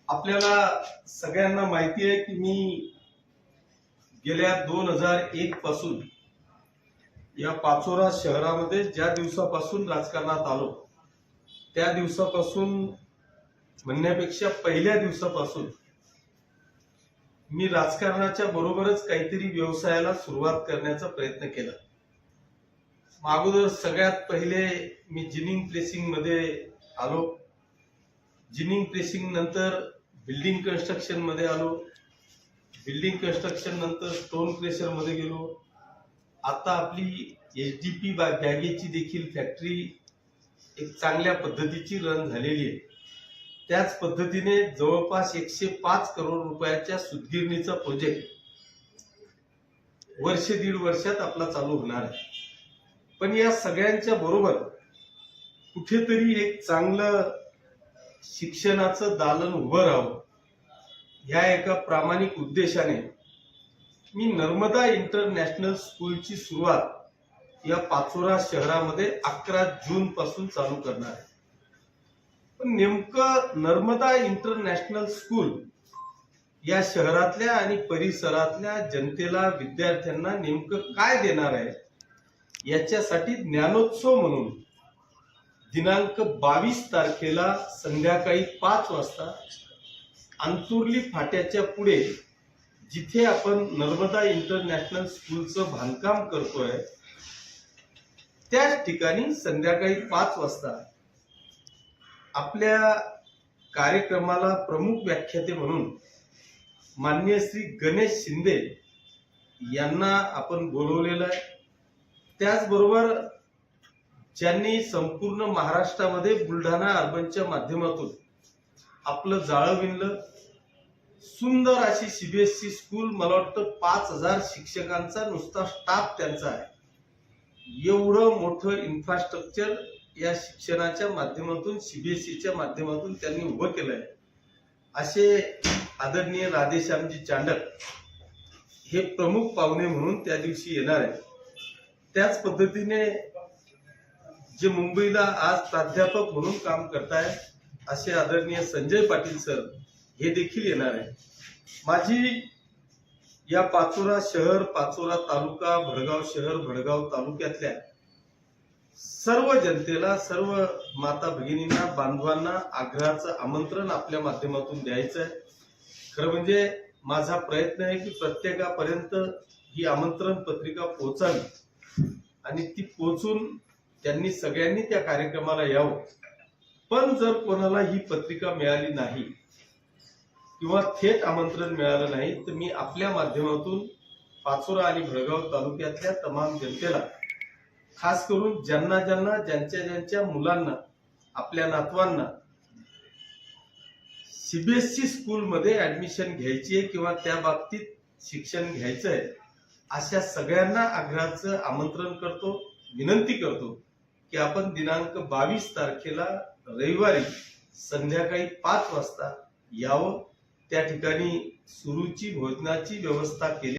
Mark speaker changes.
Speaker 1: आपल्याला सगळ्यांना माहिती आहे की मी गेल्या 2001 पासून या पाचोरा शहरामध्ये ज्या दिवसापासून राजकारणात आलो त्या दिवसापासून म्हणण्यापेक्षा पहिल्या दिवसापासून मी राजकारणाच्या बरोबरच काहीतरी व्यवसायाला सुरुवात करण्याचा प्रयत्न केला। अगोदर सगळ्यात पहिले मी जिनिंग प्रेसिंग मध्ये आलो। जिनिंग प्रेसिंग नंतर बिल्डिंग कन्स्ट्रक्शन मध्ये आलो। बिल्डिंग कन्स्ट्रक्शन नंतर स्टोन प्रेशर मध्ये गेलो। आता आपली एचडीपी बॅगेची देखील फॅक्टरी एक चांगल्या पद्धतीची रन झालेली आहे। त्याच पद्धतीने जवळपास 105 करोड रुपयाच्या सुतगिरणीचा प्रोजेक्ट वर्ष दीड वर्षात आपला चालू होणार आहे। पण या सगळ्यांच्या बरोबर कुठेतरी एक चांगलं शिक्षणाचं दालन उभं राहावं या एका प्रामाणिक उद्देशाने मी नर्मदा इंटरनॅशनल स्कूलची सुरुवात या पाचोरा शहरामध्ये 11 जून पासून चालू करणार आहे। पण नेमकं नर्मदा इंटरनॅशनल स्कूल या शहरातल्या आणि परिसरातल्या जनतेला विद्यार्थ्यांना नेमकं काय देणार आहे याच्यासाठी ज्ञानोत्सव म्हणून दिनांक 22 तारखेला संध्याकाळी 5 वाजता अंतुर्ली फाट्याच्या पुढे जिथे आपण नर्मदा इंटरनॅशनल स्कूलचं बांधकाम करतोय त्याच ठिकाणी संध्याकाळी 5 वाजता आपल्या कार्यक्रमाला प्रमुख व्याख्याते म्हणून माननीय श्री गणेश शिंदे यांना आपण बोलवलेलं आहे। त्याचबरोबर ज्यांनी संपूर्ण महाराष्ट्रामध्ये बुलढाणा अर्बनच्या माध्यमातून आपलं जाळं विणलं, सुंदर अशी सीबीएसई स्कूल, मला वाटतं 5000 शिक्षकांचा नुसता स्टाफ त्यांचा आहे। एवढं मोठं इन्फ्रास्ट्रक्चर या शिक्षणाच्या माध्यमातून सीबीएसईच्या माध्यमातून त्यांनी उभं केलंय। असे आदरणीय राधेश्यामजी चांडक हे प्रमुख पाहुणे म्हणून त्या दिवशी येणार आहे। त्याच पद्धतीने जे मुंबईला आज प्राध्यापक म्हणून काम करतायत असे आदरणीय संजय पाटील सर हे देखील येणार आहे। माझी या पाचोरा शहर, पाचोरा तालुका, भडगाव शहर, भडगाव तालुक्यातल्या सर्व जनतेला, सर्व माता भगिनींना, बांधवांना आग्रहाचं आमंत्रण आपल्या माध्यमातून द्यायचं आहे। खरं म्हणजे माझा प्रयत्न आहे की प्रत्येकापर्यंत ही आमंत्रण पत्रिका पोहोचावी आणि ती पोहोचून त्यांनी सगळ्यांनी त्या कार्यक्रमाला यावं। पण जर कोणाला ही पत्रिका मिळाली नाही किंवा थेट आमंत्रण मिळालं नाही तर मी आपल्या माध्यमातून पाचोरा आणि भडगाव तालुक्यातल्या तमाम जनतेला, खास करून ज्यांना ज्यांच्या मुलांना, आपल्या नातवांना सीबीएसई स्कूलमध्ये ऍडमिशन घ्यायची आहे किंवा त्या बाबतीत शिक्षण घ्यायचं आहे अशा सगळ्यांना आग्रहाचं आमंत्रण करतो, विनंती करतो की आपण दिनांक 22 तारखेला रविवारी संध्याकाळी 5 वाजता यावं। त्या ठिकाणी सुरुची भोजनाची व्यवस्था केली